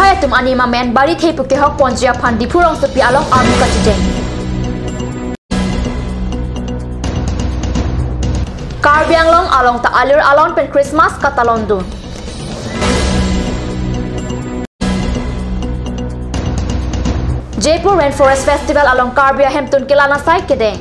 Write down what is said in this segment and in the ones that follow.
khai tum anima men bari thei puke hok ponjia phan dipurong supi along armu ka chijeng Karbiang long along ta alir alon pen Christmas katalondun Jaipur Rainforest Festival along Karbia Hemtun Kilana Sai Kedeng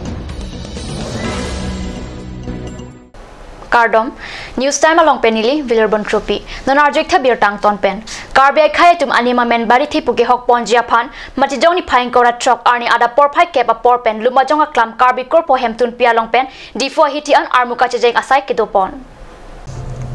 Kardom News Time along Penili Villerbon Tropi Nonarjek Thabir Tang Ton Pen Karbia Khayatum Anima Men Bari Thipuke Hok Ponjia Phan Matijong ni Phaing Kora Trok Arni Ada Por Phai Kep a Por Pen Lumajong a Klam Karbi Korpo Hemtun Pialong Pen Difo Hiti an Armuka Chejeng Asai Kedopon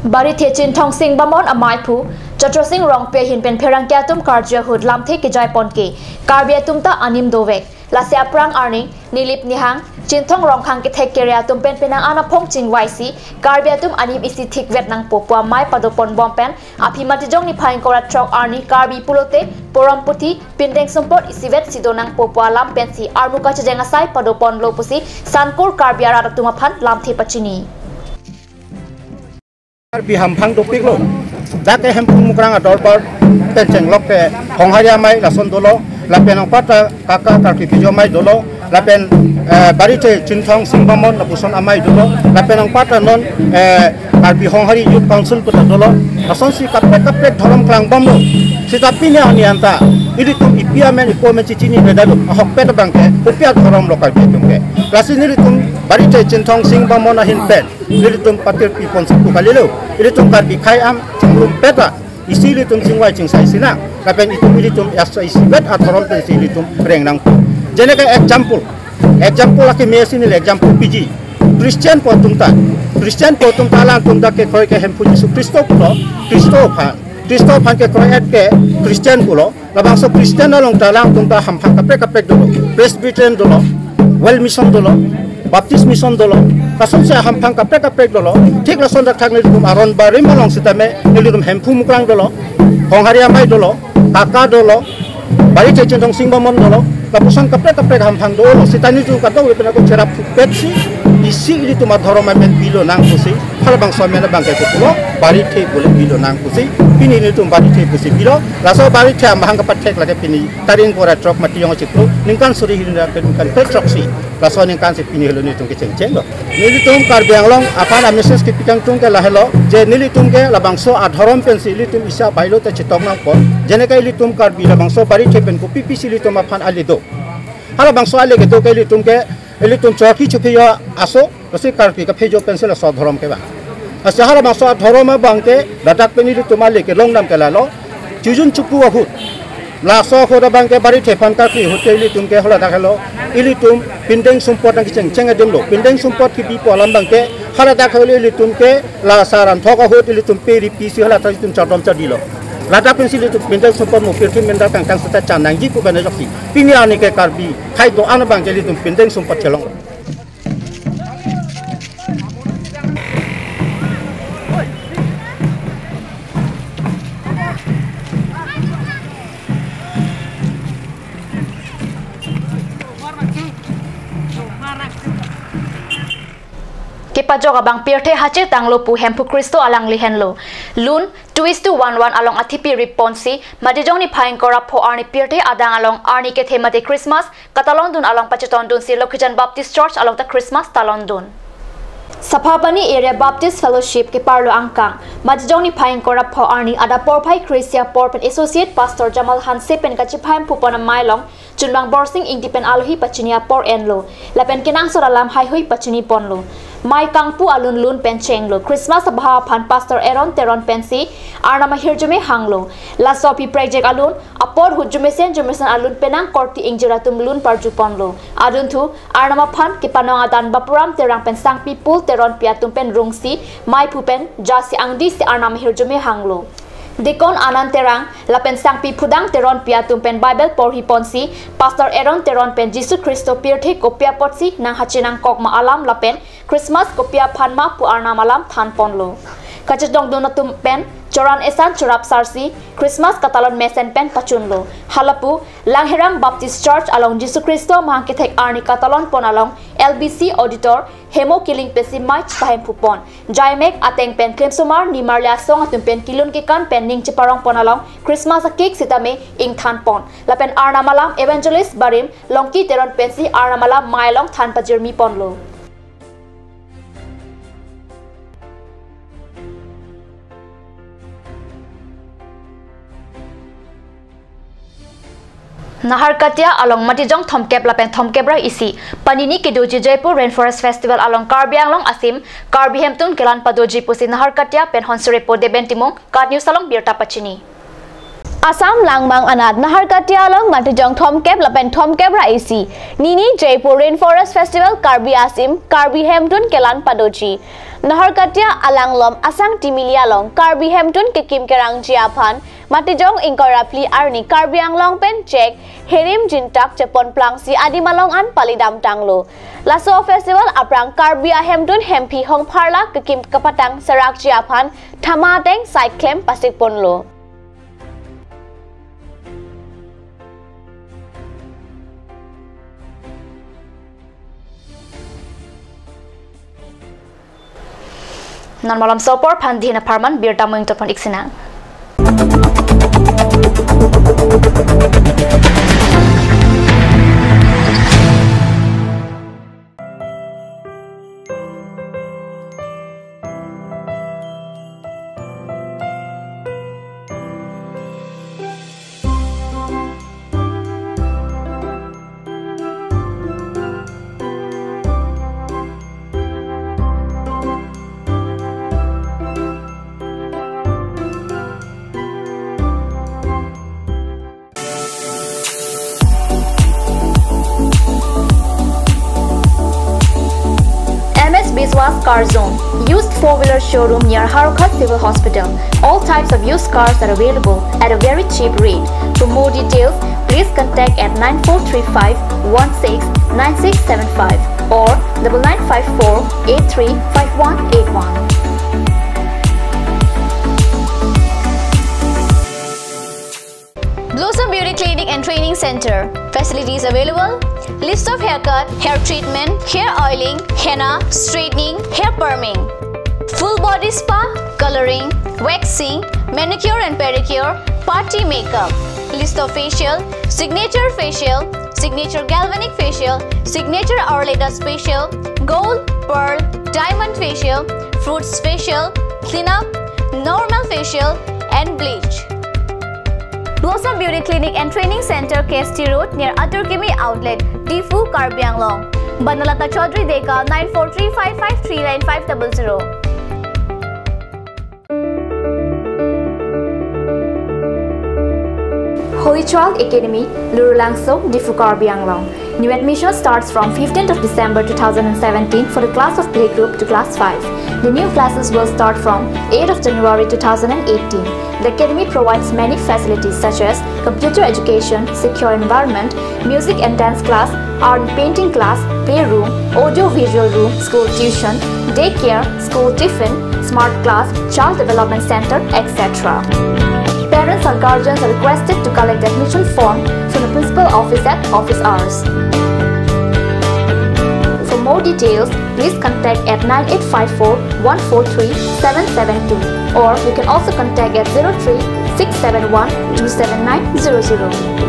Bari Thechin Thong Sing Bamon Amai Phu Chatro Sing Rong Pe Hin Pen Pherang Kyatum Karjia Hud Lam The Ke Jai Pon Ke Karbia Tumta Anim Dovek Lasya Prang Arni Nilip Nihang Chinthong Rong Khang Ke Thek Keria Tum Pen Penang Ana Phong Ching YC Karbia Tum Anim Isi Thik Vet Nang Popwa Mai Padopon Bom Pen Aphimati Jong ni Phaing Kora Trok Arni Karbi Pulote Poram Puthi Pindeng Sumpot Isivet Sidonang Popwa Lam Pensi Armuka Chejeng Asai Padopon Lopusi Sankor Karbia Radatuma Phan Lam The Pachini Karbi Hampang Topik lo Dake Hempung Mukrang Ador Par Penceng Lok Ke Hongharia Mai Lason Dolo Lapen Angpata Kaka Karki Pijo Mai Dolo Lapen Barite Chinthong Singbamon Lapuson Amai Dolo Lapen Angpata Non Karbi Honghari Youth Council Puta Dolo Lason Si Kapek Thorom Klang Bomlo Sita Pinya Anianta Iritum Ipia Men Ipo Men Chichini Bedalo Ahok Peta Bangke Upia Thorom Lokal Betumke Lasin Iritum Barite Chinthong Singbamon Ahin Pen Iritum Patir Pipon Sipu Kalilo Iritum Karbi Khayam Chingrum Peta Isi Iritum Singwai Chingsai Sina Lapen Itum Iritum Yasa Isi Bet Athorom Pen Iritum Rengnang Jeneka example laki mesin ini example PG Christian Potumta lang tumta ke koi ke hempu Yesus Kristo phan ke koi ke Christian pulo labang so Christian along talang tumta hampang kapek dulu Presbyterian dulu Well Mission dulu Baptist Mission dulu kason saya hampang kapek dulu tik lason dak thak ni tum aron bari malong sitame nilum hempu mukrang dulu Hongharia mai dulu Kaka dulu Bari Chinthong Singbamon dulu Lapusan kapek hampang dulu sitani tu kata udah pernah aku cerap petsi isi ini tu madhoro mamen bilo nang pusi kalau bang suami bang kayak pulo bari te boleh bilo nang pusi ini tu bari te pusi bilo laso bari te ambang kapatek lagi pini taring pora truk mati yang cikru ningkan suri hilang kan petrok si laso ningkan si pini helo ni tu keceng lo nili tu Karbiang long apa nama message kipikang tu ke lahelo je nili tu ke labang so adhorom pensi nili tu isa bailo te citong nang pon jene kai nili tu Karbi labang so bari te pen kopi pisi nili tu mapan alido Halo bang soal gitu ke litum coki ya aso pasti Karbi ke pejo pensel so dhorom ke bang asal halo bang so dhorom bang ke dadak peni litum ale ke longnam ke lalo jujun cupu ahut la so khoda bang ke bari tepan Karbi hotel litum ke hola dakalo ilitum pindeng sumpot nang ceng adem lo pindeng sumpot ki bi polam bang ke hala dakalo litum ke la saran thoka hot litum peri pisi hala ta litum chadom chadilo Lada pensil itu bintang sempat mungkin mendak kangkang serta canang jiku benda joksi. Pini ane ke Karbi, kai do ane bang jadi itu bintang sempat celong. Kepajoga bang pirte hache tanglo pu hempu Kristo alang lihenlo lun 2:1:1 along atipi riponsi madijong ni phaing kora pho arni pirte adang along arni ke themate Christmas katalondun along pachetondun si Lokhijan Baptist Church along the Christmas talondun Saphabani Area Baptist Fellowship ke parlo angkang madijong ni phaing kora pho arni ada porphai Christia porpen Associate Pastor Jamal Hanse pen kachi phaim pupona mailong chunbang borsing ingdipen alohi pachinia por enlo lapen kinang soralam hai hoi pachini ponlo Mai Kangpu alun lun penchenglo Christmas abha phan Pastor Aaron Teron pensi arnama hirjume hanglo la sopi project alun apor hujumesen alun penang korti ingjiratum lun parjuponlo adun thu arnama phan kipanong adan bapuram terang pensang people Teron piatum pen rungsi mai pupen jasi angdi si arnama hirjume hanglo Dikon anan terang lapen sang pi pudang teron piatum pen Bible por hiponsi Pastor Aaron Teron pen Jesus Kristo pirthi kopia potsi nang hachinang kokma alam lapen Christmas kopia phanma pu arna malam than ponlo Kachetong donatum pen Choran esan chorap sarsi Christmas katalon mesen pen pachunlo halapu Langherang Baptist Church along Jesu Christo mahangkithek arni katalon pon along LBC auditor hemo killing pesi mach pahem pupon Jaimek ateng pen klemsomar ni marlia song atum pen kilun kikan pen ning chiparong pon along Christmas cake sitame ing than pon la pen arnamalam evangelist barim longki teron pensi arnamala mailong than pajirmi ponlo Naharkatia along Matijong Thomkep Lapeng Thomkebra isi Panini Kidoji Jaipur Rainforest Festival along Karbi Anglong Asim Karbi Hemtun Kelan Padoji Pusi Naharkatia Pen Honsure Po Debentimong Kat News along Birta Pachini Assam Langbang Anat Naharkatia along Matijong Thomkep Lapeng Thomkebra isi Nini Jaipur Rainforest Festival Karbi Asim Karbi Hemtun Kelan Padoji Naharkatia Alanglom Asang Timili along Karbi Hemtun Kekim Kerang Jiaphan Matijong Inkorapli Arni Karbi Anglong Pen Check Herim Jintak Chepon Plangsi Adi Malong An Palidam Tanglo Laso Festival Aprang Karbi Hemtun Hempi Hong Parla Kekim Kapatang Sarak Jiaphan Tamateng Cyclem Pasik Ponlo Nan malam sopor pandhina parman birta moing topon iksina Biswas Car Zone, used four-wheeler showroom near Harukat Civil Hospital. All types of used cars are available at a very cheap rate. For more details, please contact at 9435169675 or 9954835181. Blossom Beauty Clinic and Training Center. Facilities available. List of haircut, hair treatment, hair oiling, henna, straightening, hair perming. Full body spa, coloring, waxing, manicure and pedicure, party makeup. List of facial, signature galvanic facial, signature Aurelatus facial, gold, pearl, diamond facial, fruits facial, cleanup, normal facial and bleach. Blossom Beauty Clinic and Training Center, KST Road near Aturkimi Outlet, Difu, Karbi Anglong. Banalata Chaudhary Deka 9435539500. Holy Child Academy, Lurulangso, Difu, Karbi Anglong. New admission starts from 15th of December 2017 for the class of playgroup to class 5. The new classes will start from 8th of January 2018. The academy provides many facilities such as computer education, secure environment, music and dance class, art and painting class, playroom, audio-visual room, school tuition, daycare, school tiffin, smart class, child development center, etc. Parents or guardians are requested to collect the admission form from the principal office at office hours. For more details, please contact at 9854-143-772 or you can also contact at 03-671-27900.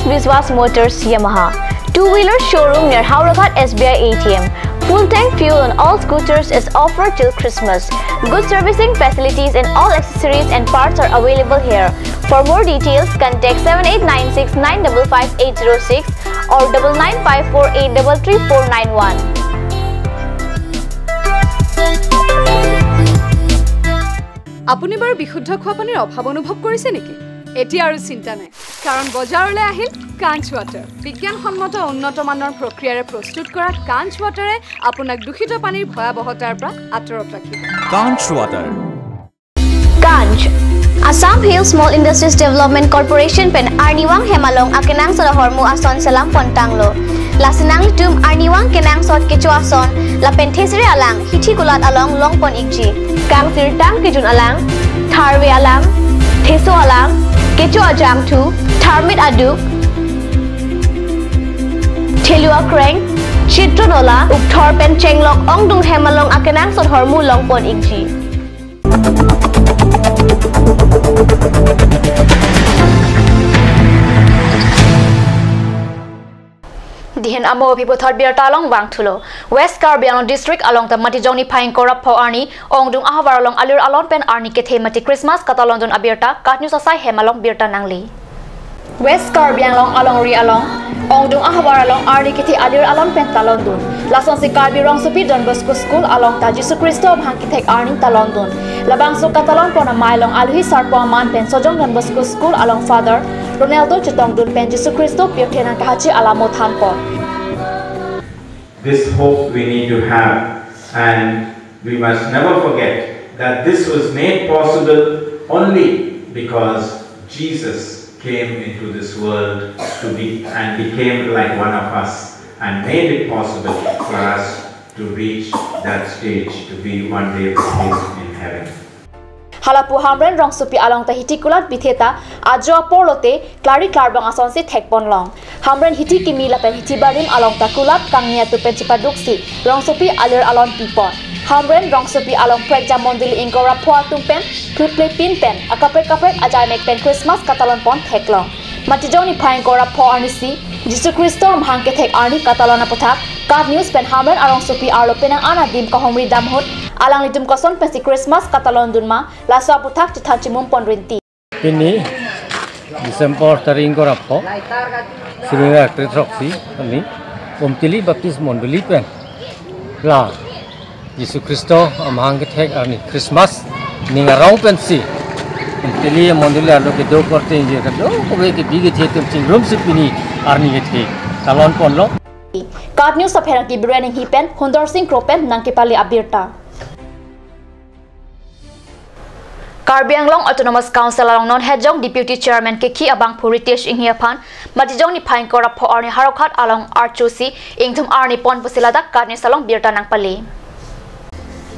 Biswas Motors Yamaha. Two-wheeler showroom near Hauragat SBI ATM. Full tank fuel on all scooters is offered till Christmas. Good servicing facilities and all accessories and parts are available here. For more details, contact 7896955806 or 9954833491. আপুনি বাৰু বিশুদ্ধ খোৱা পানীৰ অভাৱ অনুভৱ কৰিছে নেকি? এটি আৰু চিন্তা নাই কাৰণ বজাৰলৈ আহিল কাঞ্চ ৱাটাৰ বিজ্ঞানসন্মত উন্নত মানৰ প্ৰক্ৰিয়াৰে প্ৰস্তুত কৰা কাঞ্চ ৱাটাৰে আপোনাক দূষিত পানীৰ ভয়াবহতাৰ পৰা আঁতৰত ৰাখিব কাঞ্চ ৱাটাৰ কাঞ্চ Assam Hill Small Industries Development Corporation pen Arniwang Hemalong akenang sa hormu ason selam pontanglo. Lasinang tum Arniwang kenang sot kecu ason la penthesri alang hithi kulat along longpon ikji. Kang sirtang kijun alang, tharwe alang, theso alang, kecu ajam tu, tharmit aduk, thelua kreng, chitronola, upthor pen chenglok ongdung Hemalong akenang sot hormu longpon ikji. Dihen amo people thought beer talong wang thulo West Karbi Anglong district along the Matijongni Phaing Korap pho arni ongdung ahawar along alir alon pen arni ke themati Christmas katalondon abirta katnyu sasai hemalong birta nangli West Karbi Anglong along ri along ongdung ahawar along arni ke the alir alon pen talondon lason si Karbi rong supi Don Bosco school along ta Jisu Kristo bhang ki thek arni talondon labang su katalon pona mailong alhi sarpo man pen sojong Don Bosco school along father Ronaldo Chitong Dun Pen Jisu Kristo Pirtenan Kahachi Alamo Thanpo. This hope we need to have, and we must never forget that this was made possible only because Jesus came into this world to be and became like one of us and made it possible for us to reach that stage to be one day with Him in heaven. Halapu hamren rong supi along ta hitikulat bitheta ajo porlote klari klarbang ason si thekpon long hamren hiti kimi la pen hiti barim along ta kulat kangnia tu pen chipaduksi rong supi alir alon pipon hamren rong supi along preja mondili ingora phwa tumpen thuple pin pen akapre ajai mek pen Christmas katalon pon theklong Matijongni Phaing Korap pho arnisi Jisu Kristo mhangke thek arni katalona puthak Kat news pen hamren arong supi arlo penang ana dim ka homri damhut alang litum koson pensi Christmas katalon dunma laswa puthak chithachimum ponrinti ini Desember taring Korap pho siringa tretroksi ani pomtili baptis monduli pen la Jisu Kristo mhangke thek arni Christmas ningarau pensi pomtili monduli alo ke do korte inje ka do kobe ke bige the tum chingrum sipini arni ke the talon ponlo Card News of Heraki Branding Hipen, Hundor Singh Kropen, Nangkipali Abirta. Karbi Anglong Autonomous Council along non-Hejong Deputy Chairman Kiki Abang Puritish Inghiapan, Matijongni Phaing Korap pho arni Harokhat along Archusi, Ingthum arni Pon Pusiladak Karni Salong Birta Nangpali.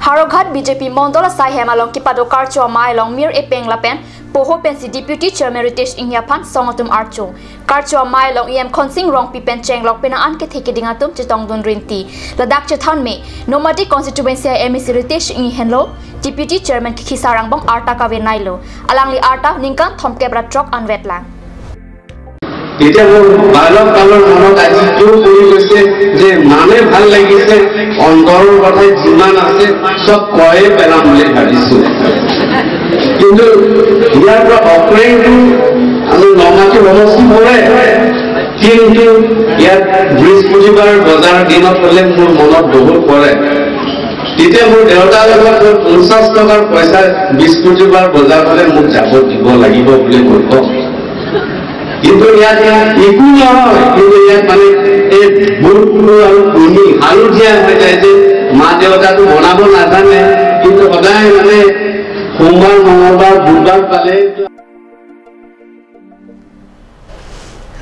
Harokhat BJP Mondola Saihem along Kipado Karcho Mai along Mir Epeng Lapen, Poho Pensi Deputy Chairman Ritesh Inghiapan Songatum Archo. Karcho Mai long EM Konsing Rong Pipen Chenglok Pinaan ke theke dingatum Chitong Dun Rinti. Ladak Chethan me Nomadi Constituency MEC Ritesh Inghenlo, Deputy Chairman Kiki Sarangbong Arta Kawe Nailo. Alangli Arta Ningkan Thomkebra Trok Anwetlang. তেতিয়া মোৰ বালক কালৰ মনত আজি কিয় কৰি গৈছে যে মানে ভাল লাগিছে অন্তৰৰ কথা যিমান আছে সব কয়ে পেলাম বুলি ভাবিছো কিন্তু ইয়াৰ পৰা অপৰেংটো আমি নমাটি সমষ্টি পৰে কিন্তু ইয়াত বৃহস্পতিবাৰ বজাৰ দিনত হলে মোৰ মনত বহুত পৰে তেতিয়া মোৰ দেউতাৰ লগত 50 টকাৰ পইচা বৃহস্পতিবাৰ বজাৰ হলে মোক যাব দিব লাগিব বুলি কৈছো কিন্তু ইয়াত একো নহয় কিন্তু ইয়াত মানে এই বুঢ়ো আৰু কুনি হালধীয়া হৈ যায় যে মা দেউতাটো বনাব নাজানে কিন্তু সদায় মানে সোমবাৰ মঙলবাৰ বুধবাৰ পালে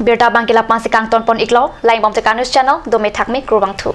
Birta Bangkila Pansi Kangton Pon Iklo, Lain Bom Tekan News Channel, Dome Thakmi Krubang Thu.